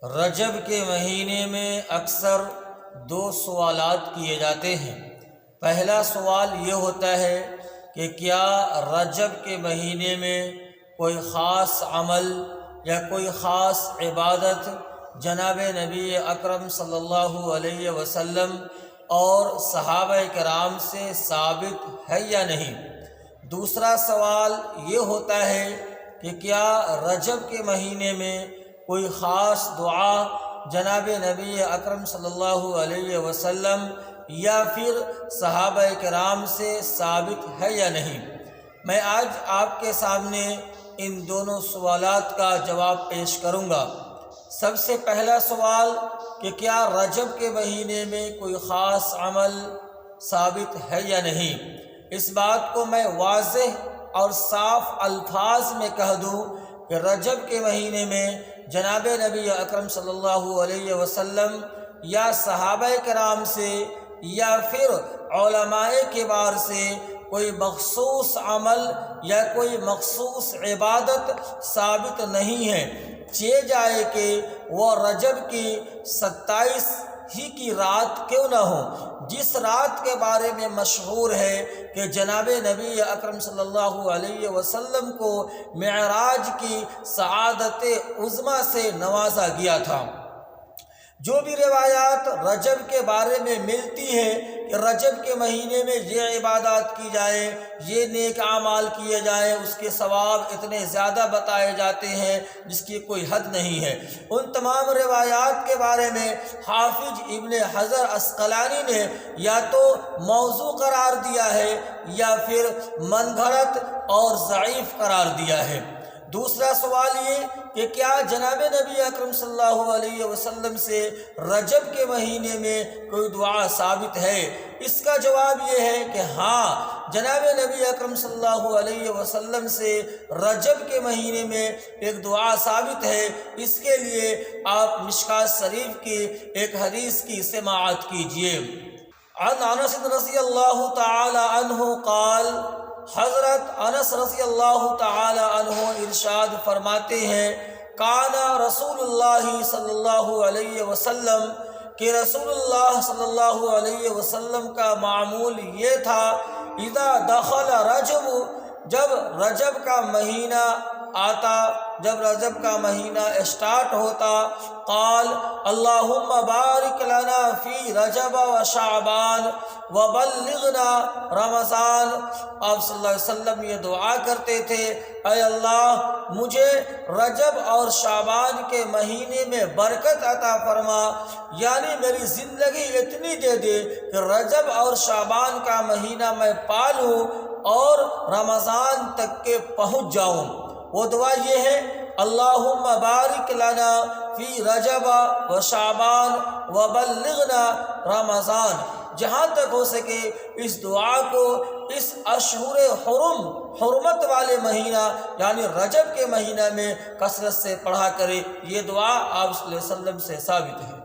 رجب کے مہینے میں اکثر دو سوالات کیے جاتے ہیں۔ پہلا سوال یہ ہوتا ہے کہ کیا رجب کے مہینے میں کوئی خاص عمل یا کوئی خاص عبادت جناب نبی اکرم صلی اللہ علیہ وسلم اور صحابہ کرام سے ثابت ہے یا نہیں؟ دوسرا سوال یہ ہوتا ہے کہ کیا رجب کے مہینے میں کوئی خاص دعا جناب نبی اکرم صلی اللہ علیہ وسلم یا پھر صحابہ کرام سے ثابت ہے یا نہیں؟ میں آج آپ کے سامنے ان دونوں سوالات کا جواب پیش کروں گا۔ سب سے پہلا سوال کہ کیا رجب کے مہینے میں کوئی خاص عمل ثابت ہے یا نہیں؟ اس بات کو میں واضح اور صاف الفاظ میں کہہ دوں کہ رجب کے مہینے میں جناب نبی اکرم صلی اللہ علیہ وسلم یا صحابہ کرام سے یا پھر علماء کبار سے کوئی مخصوص عمل یا کوئی مخصوص عبادت ثابت نہیں ہے، چاہے جائے کہ وہ رجب کی 27 ہی کی رات کیوں نہ ہو۔ جس رات کے بارے میں مشہور ہے کہ جناب نبی اکرم صلی اللہ علیہ وسلم کو معراج کی سعادت عظمیٰ سے نوازا گیا تھا۔ جو بھی روایات رجب کے بارے میں ملتی ہیں کہ رجب کے مہینے میں یہ عبادات کی جائے، یہ نیک اعمال کیے جائیں، اس کے ثواب اتنے زیادہ بتائے جاتے ہیں جس کی کوئی حد نہیں ہے، ان تمام روایات کے بارے میں حافظ ابن حجر عسقلانی نے یا تو موضوع قرار دیا ہے یا پھر من گھڑت اور ضعیف قرار دیا ہے۔ دوسرا سوال یہ کہ کیا جناب نبی اکرم صلی اللہ علیہ وسلم سے رجب کے مہینے میں کوئی دعا ثابت ہے؟ اس کا جواب یہ ہے کہ ہاں، جناب نبی اکرم صلی اللہ علیہ وسلم سے رجب کے مہینے میں ایک دعا ثابت ہے۔ اس کے لیے آپ مشکوٰۃ شریف کی ایک حدیث کی سماعت کیجیے۔ عن انس رضی اللہ تعالی عنہ قال، حضرت انس رضی اللہ تعالی عنہ ارشاد فرماتے ہیں، کانا رسول اللہ صلی اللہ علیہ وسلم، کہ رسول اللہ صلی اللہ علیہ وسلم کا معمول یہ تھا، اذا دخل رجب، جب رجب کا مہینہ آتا، جب رجب کا مہینہ اسٹارٹ ہوتا، قال اللہم بارک لنا فی رجب و شعبان وبلغنا رمضان۔ آپ صلی اللہ علیہ وسلم یہ دعا کرتے تھے، اے اللہ مجھے رجب اور شعبان کے مہینے میں برکت عطا فرما، یعنی میری زندگی اتنی دے دے کہ رجب اور شعبان کا مہینہ میں پالوں اور رمضان تک کے پہنچ جاؤں۔ وہ دعا یہ ہے، اللہم بارک لنا فی رجب و شعبان وبلغنا رمضان۔ جہاں تک ہو سکے اس دعا کو اس اشہر حرمت والے مہینہ یعنی رجب کے مہینہ میں کثرت سے پڑھا کرے۔ یہ دعا آپ صلی اللہ علیہ وسلم سے ثابت ہے۔